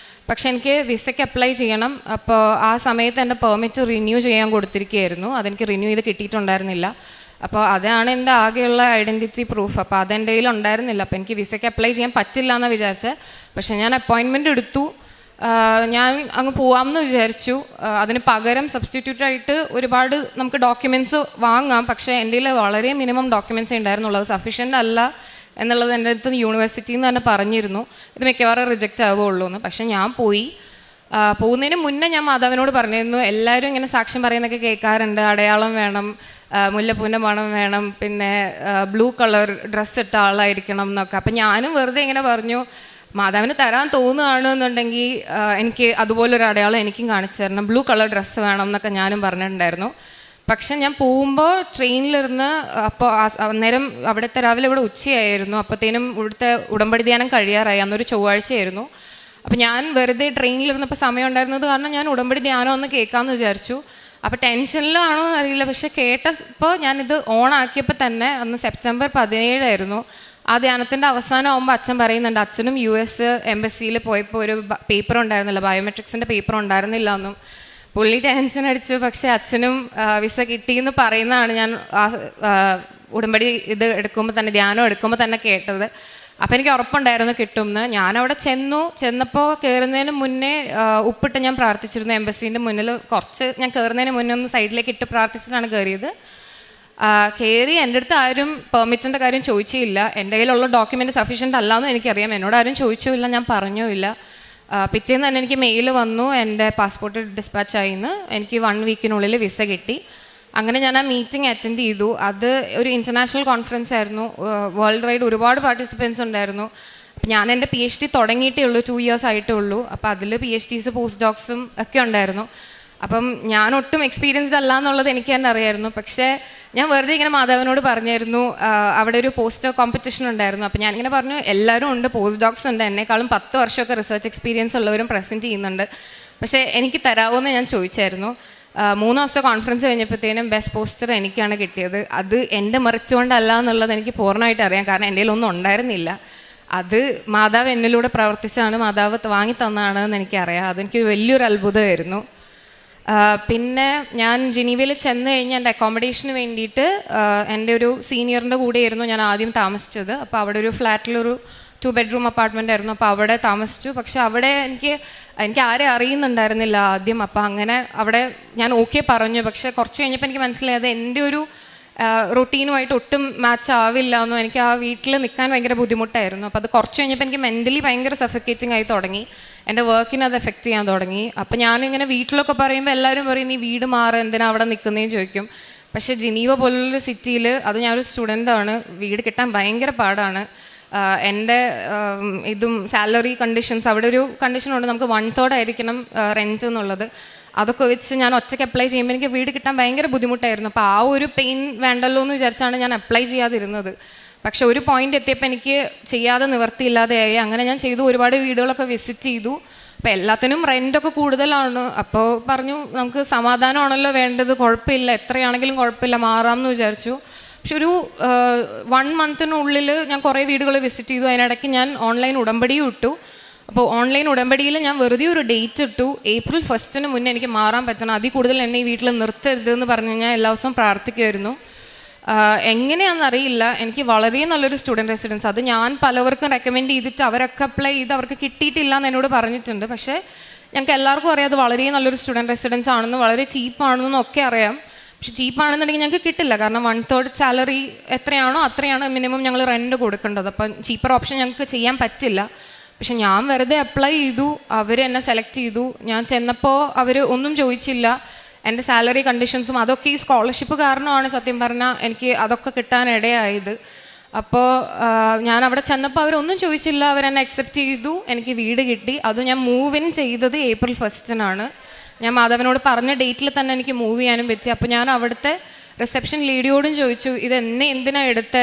പക്ഷെ എനിക്ക് വിസയ്ക്ക് അപ്ലൈ ചെയ്യണം. അപ്പോൾ ആ സമയത്ത് എൻ്റെ പെർമിറ്റ് റിന്യൂ ചെയ്യാൻ കൊടുത്തിരിക്കുകയായിരുന്നു. അതെനിക്ക് റിന്യൂ ചെയ്ത് കിട്ടിയിട്ടുണ്ടായിരുന്നില്ല. അപ്പോൾ അതാണ് എൻ്റെ ആകെയുള്ള ഐഡൻറ്റിറ്റി പ്രൂഫ്. അപ്പോൾ അതെൻ്റെ കയ്യിൽ ഉണ്ടായിരുന്നില്ല. അപ്പോൾ എനിക്ക് വിസയ്ക്ക് അപ്ലൈ ചെയ്യാൻ പറ്റില്ല എന്നാണ് വിചാരിച്ചത്. പക്ഷേ ഞാൻ അപ്പോയിൻമെൻറ്റ് എടുത്തു. ഞാൻ അങ്ങ് പോവാമെന്ന് വിചാരിച്ചു. അതിന് പകരം സബ്സ്റ്റിറ്റ്യൂട്ടായിട്ട് ഒരുപാട് നമുക്ക് ഡോക്യുമെൻറ്റ്സ് വാങ്ങാം. പക്ഷേ എൻ്റെ കയ്യിൽ വളരെ മിനിമം ഡോക്യുമെൻറ്റ്സേ ഉണ്ടായിരുന്നുള്ളൂ. അത് സഫീഷ്യൻ്റ് അല്ല എന്നുള്ളത് എൻ്റെ അടുത്ത് യൂണിവേഴ്സിറ്റിയിൽ നിന്ന് തന്നെ പറഞ്ഞിരുന്നു. ഇത് മിക്കവാറും റിജക്റ്റ് ആവുകയുള്ളൂ എന്ന്. പക്ഷേ ഞാൻ പോയി. പോകുന്നതിന് മുന്നേ ഞാൻ മാതാവിനോട് പറഞ്ഞിരുന്നു, എല്ലാവരും ഇങ്ങനെ സാക്ഷ്യം പറയുന്നതൊക്കെ കേൾക്കാറുണ്ട്, അടയാളം വേണം, മുല്ലപ്പൂവിൻ്റെ മണം വേണം, പിന്നെ ബ്ലൂ കളർ ഡ്രസ്സ് ഇട്ട ആളായിരിക്കണം എന്നൊക്കെ. അപ്പം ഞാനും വെറുതെ ഇങ്ങനെ പറഞ്ഞു, മാതാവിന് തരാൻ തോന്നുകയാണെന്നുണ്ടെങ്കിൽ എനിക്ക് അതുപോലൊരു അടയാളം എനിക്കും കാണിച്ചു തരണം, ബ്ലൂ കളർ ഡ്രസ്സ് വേണം എന്നൊക്കെ ഞാനും പറഞ്ഞിട്ടുണ്ടായിരുന്നു. പക്ഷെ ഞാൻ പോകുമ്പോൾ ട്രെയിനിലിരുന്ന്, അപ്പോൾ അന്നേരം അവിടുത്തെ രാവിലെ ഇവിടെ ഉച്ചയായിരുന്നു. അപ്പോഴത്തേനും ഇവിടുത്തെ ഉടമ്പടി ധ്യാനം കഴിയാറായി. അന്നൊരു ചൊവ്വാഴ്ചയായിരുന്നു. അപ്പോൾ ഞാൻ വെറുതെ ട്രെയിനിലിരുന്നപ്പോൾ സമയം ഉണ്ടായിരുന്നത് കാരണം ഞാൻ ഉടമ്പടി ധ്യാനം ഒന്ന് കേൾക്കാമെന്ന് വിചാരിച്ചു. അപ്പോൾ ടെൻഷനിലാണോ എന്നറിയില്ല, പക്ഷെ കേട്ടപ്പോൾ ഞാനിത് ഓണാക്കിയപ്പോൾ തന്നെ അന്ന് സെപ്റ്റംബർ 17 ആയിരുന്നു. ആ ധ്യാനത്തിൻ്റെ അവസാനം ആകുമ്പോൾ അച്ഛൻ പറയുന്നുണ്ട്, അച്ഛനും US എംബസിയിൽ പോയപ്പോൾ ഒരു പേപ്പർ ഉണ്ടായിരുന്നില്ല, ബയോമെട്രിക്സിൻ്റെ പേപ്പർ ഉണ്ടായിരുന്നില്ല എന്നും. പുള്ളി ടെൻഷൻ അടിച്ചു. പക്ഷേ അച്ഛനും വിസ കിട്ടിയെന്ന് പറയുന്നതാണ് ഞാൻ ഉടമ്പടി ഇത് എടുക്കുമ്പോൾ തന്നെ, ധ്യാനം എടുക്കുമ്പോൾ തന്നെ കേട്ടത്. അപ്പോൾ എനിക്ക് ഉറപ്പുണ്ടായിരുന്നു കിട്ടുമെന്ന്. ഞാനവിടെ ചെന്നപ്പോൾ കയറുന്നതിന് മുന്നേ ഉപ്പിട്ട് ഞാൻ പ്രാർത്ഥിച്ചിരുന്നു എംബസീൻ്റെ മുന്നിൽ. കുറച്ച് ഞാൻ കയറുന്നതിന് മുന്നേ ഒന്ന് സൈഡിലേക്ക് ഇട്ട് പ്രാർത്ഥിച്ചിട്ടാണ് കയറിയത്. കയറി എൻ്റെ അടുത്ത് ആരും പെർമിറ്റിൻ്റെ കാര്യം ചോദിച്ചില്ല. എൻ്റെ കയ്യിലുള്ള ഡോക്യുമെൻറ്റ് സഫീഷ്യൻ്റ് അല്ലാന്നും എനിക്കറിയാം. എന്നോട് ആരും ചോദിച്ചുമില്ല, ഞാൻ പറഞ്ഞുമില്ല. പിറ്റേന്ന് തന്നെ എനിക്ക് മെയിൽ വന്നു, എൻ്റെ പാസ്പോർട്ട് ഡിസ്പാച്ച് ആയിന്ന്, എനിക്ക് 1 വീക്കിനുള്ളിൽ വിസ കിട്ടി. അങ്ങനെ ഞാൻ ആ മീറ്റിംഗ് അറ്റൻഡ് ചെയ്തു. അത് ഒരു ഇൻ്റർനാഷണൽ കോൺഫറൻസ് ആയിരുന്നു. വേൾഡ് വൈഡ് ഒരുപാട് പാർട്ടിസിപ്പൻസ് ഉണ്ടായിരുന്നു. ഞാൻ എൻ്റെ PhD തുടങ്ങിയിട്ടേ ഉള്ളൂ, 2 ഇയേഴ്സ് ആയിട്ടേ ഉള്ളൂ. അപ്പോൾ അതിൽ PhDs പോസ്റ്റ് ഡോക്സും ഒക്കെ ഉണ്ടായിരുന്നു. അപ്പം ഞാൻ ഒട്ടും എക്സ്പീരിയൻസ്ഡ് അല്ല എന്നുള്ളത് എനിക്ക് തന്നെ അറിയായിരുന്നു. പക്ഷേ ഞാൻ വെറുതെ ഇങ്ങനെ മാധവനോട് പറഞ്ഞായിരുന്നു, അവിടെ ഒരു പോസ്റ്റർ കോമ്പറ്റീഷൻ ഉണ്ടായിരുന്നു. അപ്പോൾ ഞാനിങ്ങനെ പറഞ്ഞു, എല്ലാവരും ഉണ്ട്, പോസ്റ്റ് ഡോക്സ് ഉണ്ട്, എന്നെക്കാളും 10 വർഷമൊക്കെ റിസർച്ച് എക്സ്പീരിയൻസ് ഉള്ളവരും പ്രസൻറ്റ് ചെയ്യുന്നുണ്ട്, പക്ഷേ എനിക്ക് തരാമോ എന്ന് ഞാൻ ചോദിച്ചായിരുന്നു. 3 ദിവസത്തെ കോൺഫറൻസ് കഴിഞ്ഞപ്പോഴത്തേനും ബെസ്റ്റ് പോസ്റ്റർ എനിക്കാണ് കിട്ടിയത്. അത് എൻ്റെ മറിച്ചുകൊണ്ടല്ല എന്നുള്ളത് എനിക്ക് പൂർണ്ണമായിട്ട് അറിയാം, കാരണം എൻ്റെ കയ്യിലൊന്നും ഉണ്ടായിരുന്നില്ല. അത് മാതാവ് എന്നിലൂടെ പ്രവർത്തിച്ചാണ്, മാതാവ് വാങ്ങി തന്നതാണ് എന്ന് എനിക്കറിയാം. അതെനിക്ക് വലിയൊരു അത്ഭുതമായിരുന്നു. പിന്നെ ഞാൻ ജനീവയിൽ ചെന്ന് കഴിഞ്ഞ് എൻ്റെ അക്കോമഡേഷന് വേണ്ടിയിട്ട് എൻ്റെ ഒരു സീനിയറിൻ്റെ കൂടെയായിരുന്നു ഞാൻ ആദ്യം താമസിച്ചത്. അപ്പോൾ അവിടെ ഒരു ഫ്ലാറ്റിലൊരു 2 ബെഡ്റൂം അപ്പാർട്ട്മെൻ്റ് ആയിരുന്നു. അപ്പോൾ അവിടെ താമസിച്ചു. പക്ഷെ അവിടെ എനിക്ക് ആരെ അറിയുന്നുണ്ടായിരുന്നില്ല ആദ്യം. അപ്പോൾ അങ്ങനെ അവിടെ ഞാൻ ഓക്കെ പറഞ്ഞു. പക്ഷെ കുറച്ച് കഴിഞ്ഞപ്പോൾ എനിക്ക് മനസ്സിലായത് എൻ്റെ ഒരു റൊട്ടീനുമായിട്ട് ഒട്ടും മാച്ച് ആവില്ല എന്നും എനിക്ക് ആ വീട്ടിൽ നിൽക്കാൻ ഭയങ്കര ബുദ്ധിമുട്ടായിരുന്നു. അപ്പോൾ അത് കുറച്ച് കഴിഞ്ഞപ്പോൾ എനിക്ക് മെൻ്റലി ഭയങ്കര സഫക്കേറ്റിംഗ് ആയി തുടങ്ങി. എൻ്റെ വർക്കിനെ അത് എഫക്റ്റ് ചെയ്യാൻ തുടങ്ങി. അപ്പോൾ ഞാനിങ്ങനെ വീട്ടിലൊക്കെ പറയുമ്പോൾ എല്ലാവരും പറയും, നീ വീട് മാറ്, എന്തിനാ അവിടെ നിൽക്കുന്നതെന്ന് ചോദിക്കും. പക്ഷേ ജനീവ പോലുള്ളൊരു സിറ്റിയിൽ, അത് ഞാനൊരു സ്റ്റുഡൻ്റാണ്, വീട് കിട്ടാൻ ഭയങ്കര പാടാണ്. എൻ്റെ ഇതും സാലറി കണ്ടീഷൻസ്, അവിടെ ഒരു കണ്ടീഷനുണ്ട്, നമുക്ക് 1/3 ആയിരിക്കണം റെൻറ്റ് എന്നുള്ളത്. അതൊക്കെ വെച്ച് ഞാൻ ഒറ്റയ്ക്ക് അപ്ലൈ ചെയ്യുമ്പോൾ എനിക്ക് വീട് കിട്ടാൻ ഭയങ്കര ബുദ്ധിമുട്ടായിരുന്നു. അപ്പോൾ ആ ഒരു പെയിൻ വേണ്ടല്ലോ എന്ന് വിചാരിച്ചാണ് ഞാൻ അപ്ലൈ ചെയ്യാതിരുന്നത്. പക്ഷെ ഒരു പോയിന്റ് എത്തിയപ്പോൾ എനിക്ക് ചെയ്യാതെ നിവർത്തിയില്ലാതെയായി. അങ്ങനെ ഞാൻ ചെയ്തു, ഒരുപാട് വീടുകളൊക്കെ വിസിറ്റ് ചെയ്തു. അപ്പോൾ എല്ലാത്തിനും റെൻ്റൊക്കെ കൂടുതലാണ്. അപ്പോൾ പറഞ്ഞു, നമുക്ക് സമാധാനമാണല്ലോ വേണ്ടത്, കുഴപ്പമില്ല, എത്രയാണെങ്കിലും കുഴപ്പമില്ല, മാറാമെന്ന് വിചാരിച്ചു. പക്ഷെ ഒരു 1 മന്തിനുള്ളിൽ ഞാൻ കുറേ വീടുകൾ വിസിറ്റ് ചെയ്തു. അതിനിടയ്ക്ക് ഞാൻ ഓൺലൈൻ ഉടമ്പടിയും ഇട്ടു. അപ്പോൾ ഓൺലൈൻ ഉടമ്പടിയിൽ ഞാൻ വെറുതെ ഒരു ഡേറ്റ് ഇട്ടു, April 1 മുന്നേ എനിക്ക് മാറാൻ പറ്റണം, അതിൽ കൂടുതൽ എന്നെ ഈ വീട്ടിൽ നിർത്തരുതെന്ന് പറഞ്ഞ് ഞാൻ എല്ലാ ദിവസവും പ്രാർത്ഥിക്കുമായിരുന്നു. എങ്ങനെയാണെന്നറിയില്ല, എനിക്ക് വളരെ നല്ലൊരു സ്റ്റുഡൻറ്റ് റെസിഡൻസ്, അത് ഞാൻ പലവർക്കും റെക്കമെൻഡ് ചെയ്തിട്ട് അവരൊക്കെ അപ്ലൈ ചെയ്ത് അവർക്ക് കിട്ടിയിട്ടില്ല എന്ന് എന്നോട് പറഞ്ഞിട്ടുണ്ട്. പക്ഷേ ഞങ്ങൾക്ക് എല്ലാവർക്കും അറിയാം അത് വളരെ നല്ലൊരു സ്റ്റുഡൻറ്റ് റെസിഡൻസ് ആണെന്നും വളരെ ചീപ്പാണെന്നും ഒക്കെ അറിയാം. പക്ഷെ ചീപ്പാണെന്നുണ്ടെങ്കിൽ ഞങ്ങൾക്ക് കിട്ടില്ല, കാരണം 1/3 സാലറി എത്രയാണോ അത്രയാണ് മിനിമം ഞങ്ങൾ റെൻറ്റ് കൊടുക്കേണ്ടത്. അപ്പം ചീപ്പർ ഓപ്ഷൻ ഞങ്ങൾക്ക് ചെയ്യാൻ പറ്റില്ല. പക്ഷെ ഞാൻ വെറുതെ അപ്ലൈ ചെയ്തു, അവർ എന്നെ സെലക്ട് ചെയ്തു. ഞാൻ ചെന്നപ്പോൾ അവർ ഒന്നും ചോദിച്ചില്ല, എൻ്റെ സാലറി കണ്ടീഷൻസും അതൊക്കെ ഈ സ്കോളർഷിപ്പ് കാരണമാണ് സത്യം പറഞ്ഞാൽ എനിക്ക് അതൊക്കെ കിട്ടാനിടയായത്. അപ്പോൾ ഞാൻ അവിടെ ചെന്നപ്പോൾ അവരൊന്നും ചോദിച്ചില്ല, അവരെന്നെ അക്സെപ്റ്റ് ചെയ്തു, എനിക്ക് വീട് കിട്ടി. അതും ഞാൻ മൂവ് ഇൻ ചെയ്തത് April 1 ഞാൻ മാധവനോട് പറഞ്ഞ ഡേറ്റിൽ തന്നെ എനിക്ക് മൂവ് ചെയ്യാനും പറ്റി. അപ്പോൾ ഞാൻ അവിടുത്തെ റിസപ്ഷൻ ലേഡിയോടും ചോദിച്ചു, ഇത് എന്നെ എന്തിനാണ് എടുത്ത്,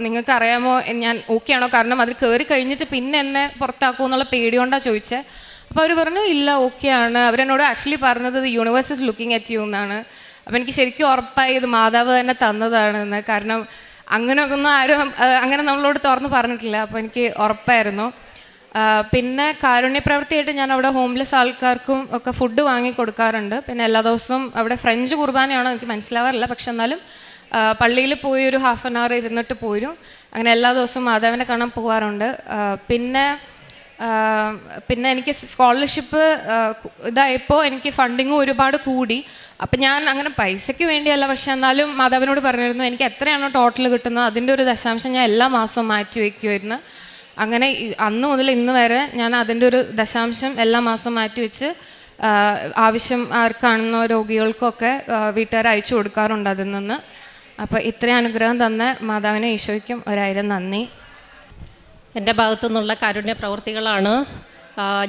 നിങ്ങൾക്ക് അറിയാമോ ഞാൻ ഓക്കെ ആണോ, കാരണം അതിൽ കയറി കഴിഞ്ഞിട്ട് പിന്നെ എന്നെ പുറത്താക്കുമോ എന്നുള്ള പേടിയോണ്ടാണ് ചോദിച്ചത്. അപ്പോൾ അവർ പറഞ്ഞു, ഇല്ല ഓക്കെ ആണ്. അവരെന്നോട് ആക്ച്വലി പറഞ്ഞത് universe is looking at you എന്നാണ്. അപ്പോൾ എനിക്ക് ശരിക്കും ഉറപ്പായി ഇത് മാതാവ് തന്നെ തന്നതാണെന്ന്, കാരണം അങ്ങനെയൊക്കെ ഒന്നും ആരും അങ്ങനെ നമ്മളോട് തുറന്ന് പറഞ്ഞിട്ടില്ല. അപ്പോൾ എനിക്ക് ഉറപ്പായിരുന്നു. പിന്നെ കാരുണ്യപ്രവൃത്തിയായിട്ട് ഞാൻ അവിടെ ഹോംലെസ് ആൾക്കാർക്കും ഒക്കെ ഫുഡ് വാങ്ങി കൊടുക്കാറുണ്ട്. പിന്നെ എല്ലാ ദിവസവും അവിടെ ഫ്രഞ്ച് കുർബാനയാണോ എനിക്ക് മനസ്സിലാവാറില്ല, പക്ഷെ എന്നാലും പള്ളിയിൽ പോയി ഒരു 1/2 hour ഇരുന്നിട്ട് പോരും. അങ്ങനെ എല്ലാ ദിവസവും മാതാവിനെ കാണാൻ പോകാറുണ്ട്. പിന്നെ എനിക്ക് സ്കോളർഷിപ്പ് ഇതായപ്പോൾ എനിക്ക് ഫണ്ടിങ്ങും ഒരുപാട് കൂടി. അപ്പം ഞാൻ അങ്ങനെ പൈസയ്ക്ക് വേണ്ടിയല്ല, പക്ഷെ എന്നാലും മാതാവിനോട് പറഞ്ഞിരുന്നു, എനിക്ക് എത്രയാണോ ടോട്ടൽ കിട്ടുന്നത് അതിൻ്റെ ഒരു ദശാംശം ഞാൻ എല്ലാ മാസവും മാറ്റി വയ്ക്കുമായിരുന്നു. അങ്ങനെ അന്ന് മുതൽ ഇന്ന് വരെ ഞാൻ അതിൻ്റെ ഒരു ദശാംശം എല്ലാ മാസവും മാറ്റി വെച്ച് ആവശ്യം ആർക്കാണെന്നോ രോഗികൾക്കൊക്കെ വീട്ടുകാർ അയച്ചു കൊടുക്കാറുണ്ട് അതിൽ നിന്ന്. അപ്പോൾ ഇത്രയും അനുഗ്രഹം തന്ന മാതാവിനെ ഈശോയ്ക്കും 1000 നന്ദി. എൻ്റെ ഭാഗത്തു നിന്നുള്ള കാരുണ്യ പ്രവൃത്തികളാണ്.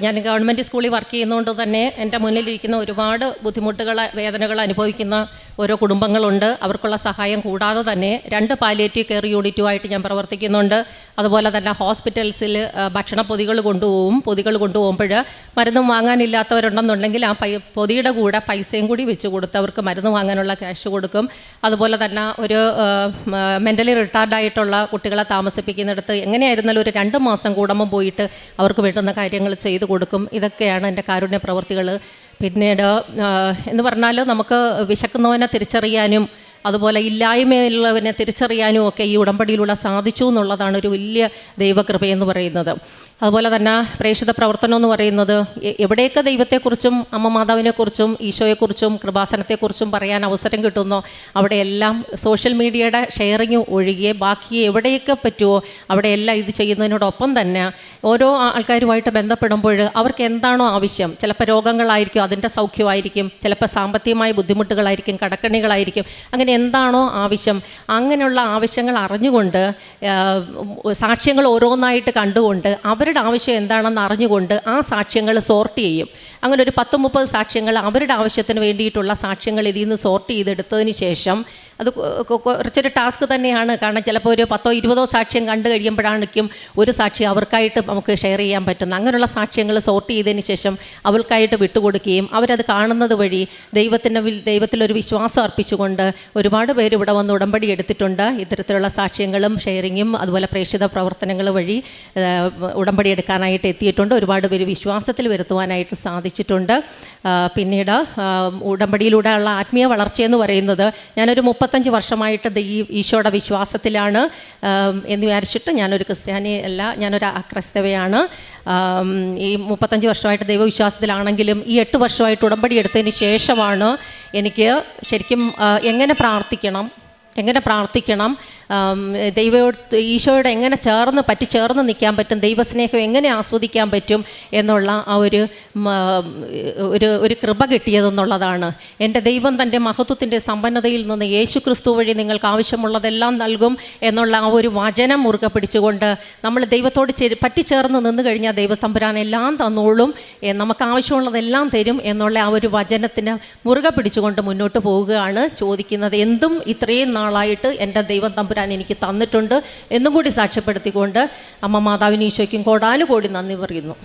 ഞാൻ ഗവൺമെൻറ് സ്കൂളിൽ വർക്ക് ചെയ്യുന്നതുകൊണ്ട് തന്നെ എൻ്റെ മുന്നിലിരിക്കുന്ന ഒരുപാട് ബുദ്ധിമുട്ടുകൾ, വേദനകൾ അനുഭവിക്കുന്ന ഓരോ കുടുംബങ്ങളുണ്ട്. അവർക്കുള്ള സഹായം കൂടാതെ തന്നെ 2 പാലിയേറ്റീവ് കെയർ യൂണിറ്റുമായിട്ട് ഞാൻ പ്രവർത്തിക്കുന്നുണ്ട്. അതുപോലെ തന്നെ ഹോസ്പിറ്റൽസിൽ ഭക്ഷണ പൊതികൾ കൊണ്ടുപോകുമ്പോൾ മരുന്നും വാങ്ങാനില്ലാത്തവരുണ്ടെന്നുണ്ടെങ്കിൽ ആ പൊതിയുടെ കൂടെ പൈസയും കൂടി വെച്ച് കൊടുത്ത് അവർക്ക് മരുന്ന് വാങ്ങാനുള്ള ക്യാഷ് കൊടുക്കും. അതുപോലെ തന്നെ ഒരു മെൻ്റലി റിട്ടാർഡായിട്ടുള്ള കുട്ടികളെ താമസിപ്പിക്കുന്നിടത്ത് എങ്ങനെയായിരുന്നാലും ഒരു 2 മാസം കൂടുമ്പം പോയിട്ട് അവർക്ക് വേണ്ടുന്ന കാര്യങ്ങൾ ചെയ്തു കൊടുക്കും. ഇതൊക്കെയാണ് എൻ്റെ കാരുണ്യ പ്രവൃത്തികൾ. പിന്നീട് എന്ന് പറഞ്ഞാൽ നമുക്ക് വിശക്കുന്നവനെ തിരിച്ചറിയാനും അതുപോലെ ഇല്ലായ്മയുള്ളവനെ തിരിച്ചറിയാനും ഒക്കെ ഈ ഉടമ്പടിയിലൂടെ സാധിച്ചു എന്നുള്ളതാണ് ഒരു വലിയ ദൈവകൃപയെന്ന് പറയുന്നത്. അതുപോലെ തന്നെ പ്രേക്ഷിത പ്രവർത്തനം എന്ന് പറയുന്നത് എവിടെയൊക്കെ ദൈവത്തെക്കുറിച്ചും അമ്മ മാതാവിനെക്കുറിച്ചും ഈശോയെക്കുറിച്ചും കൃപാസനത്തെക്കുറിച്ചും പറയാൻ അവസരം കിട്ടുന്നോ അവിടെയെല്ലാം സോഷ്യൽ മീഡിയയുടെ ഷെയറിങ് ഒഴികെ ബാക്കി എവിടെയൊക്കെ പറ്റുമോ അവിടെയെല്ലാം ഇത് ചെയ്യുന്നതിനോടൊപ്പം തന്നെ ഓരോ ആൾക്കാരുമായിട്ട് ബന്ധപ്പെടുമ്പോൾ അവർക്ക് എന്താണോ ആവശ്യം, ചിലപ്പോൾ രോഗങ്ങളായിരിക്കും, അതിൻ്റെ സൗഖ്യമായിരിക്കും, ചിലപ്പോൾ സാമ്പത്തികമായ ബുദ്ധിമുട്ടുകളായിരിക്കും, കടക്കണികളായിരിക്കും, അങ്ങനെ എന്താണോ ആവശ്യം അങ്ങനെയുള്ള ആവശ്യങ്ങൾ അറിഞ്ഞുകൊണ്ട് സാക്ഷ്യങ്ങൾ ഓരോന്നായിട്ട് കണ്ടുകൊണ്ട് അവരുടെ ആവശ്യം എന്താണെന്ന് അറിഞ്ഞുകൊണ്ട് ആ സാക്ഷ്യങ്ങൾ സോർട്ട് ചെയ്യും. അങ്ങനെ ഒരു 10-30 സാക്ഷ്യങ്ങൾ അവരുടെ ആവശ്യത്തിന് വേണ്ടിയിട്ടുള്ള സാക്ഷ്യങ്ങൾ ഇതിൽ നിന്ന് സോർട്ട് ചെയ്തെടുത്തതിന് ശേഷം അത് കുറച്ചൊരു ടാസ്ക് തന്നെയാണ്. കാരണം ചിലപ്പോൾ ഒരു 10-20 സാക്ഷ്യം കണ്ടു കഴിയുമ്പോഴാണെങ്കിലും ഒരു സാക്ഷി അവർക്കായിട്ട് നമുക്ക് ഷെയർ ചെയ്യാൻ പറ്റുന്നത്. അങ്ങനെയുള്ള സാക്ഷ്യങ്ങൾ സോർട്ട് ചെയ്തതിന് ശേഷം അവർക്കായിട്ട് വിട്ടുകൊടുക്കുകയും അവരത് കാണുന്നത് വഴി ദൈവത്തിലൊരു വിശ്വാസം അർപ്പിച്ചുകൊണ്ട് ഒരുപാട് പേര് ഇവിടെ വന്ന് ഉടമ്പടി എടുത്തിട്ടുണ്ട്. ഇത്തരത്തിലുള്ള സാക്ഷ്യങ്ങളും ഷെയറിങ്ങും അതുപോലെ പ്രേക്ഷിത പ്രവർത്തനങ്ങൾ വഴി ഉടമ്പടി എടുക്കാനായിട്ട് എത്തിയിട്ടുണ്ട്. ഒരുപാട് പേര് വിശ്വാസത്തിൽ വരുത്തുവാനായിട്ട് സാധിച്ചിട്ടുണ്ട്. പിന്നീട് ഉടമ്പടിയിലൂടെയുള്ള ആത്മീയ വളർച്ചയെന്ന് പറയുന്നത് ഞാനൊരു 35 വർഷമായിട്ട് ഈ ഈശോയുടെ വിശ്വാസത്തിലാണ് എന്ന് വിചാരിച്ചിട്ട് ഞാനൊരു ക്രിസ്ത്യാനി അല്ല, ഞാനൊരു അക്രൈസ്തവയാണ്. ഈ 35 വർഷമായിട്ട് ദൈവവിശ്വാസത്തിലാണെങ്കിലും ഈ 8 വർഷമായിട്ട് ഉടമ്പടി എടുത്തതിന് ശേഷമാണ് എനിക്ക് ശരിക്കും എങ്ങനെ പ്രാർത്ഥിക്കണം, ഈശോയോട് എങ്ങനെ ചേർന്ന് നിൽക്കാൻ പറ്റും, ദൈവസ്നേഹം എങ്ങനെ ആസ്വദിക്കാൻ പറ്റും എന്നുള്ള ആ ഒരു കൃപ കിട്ടിയതെന്നുള്ളതാണ്. എൻ്റെ ദൈവം തൻ്റെ മഹത്വത്തിൻ്റെ സമ്പന്നതയിൽ നിന്ന് യേശു ക്രിസ്തു വഴി നിങ്ങൾക്ക് ആവശ്യമുള്ളതെല്ലാം നൽകും എന്നുള്ള ആ ഒരു വചനം മുറുകെ പിടിച്ചുകൊണ്ട് നമ്മൾ ദൈവത്തോട് പറ്റിച്ചേർന്ന് നിന്ന് കഴിഞ്ഞാൽ ദൈവത്തമ്പുരാൻ എല്ലാം തന്നോളും, നമുക്ക് ആവശ്യമുള്ളതെല്ലാം തരും എന്നുള്ള ആ ഒരു വചനത്തിന് മുറുകെ പിടിച്ചുകൊണ്ട് മുന്നോട്ട് പോവുകയാണ്. ചോദിക്കുന്നത് എന്തും ഇത്രയും നാളായിട്ട് എൻ്റെ ദൈവം തമ്പുരാൻ എനിക്ക് തന്നിട്ടുണ്ട് എന്നും കൂടി സാക്ഷ്യപ്പെടുത്തിക്കൊണ്ട് അമ്മ മാതാവിന് ഈശോയ്ക്കും കോടാനുകോടി നന്ദി പറയുന്നു.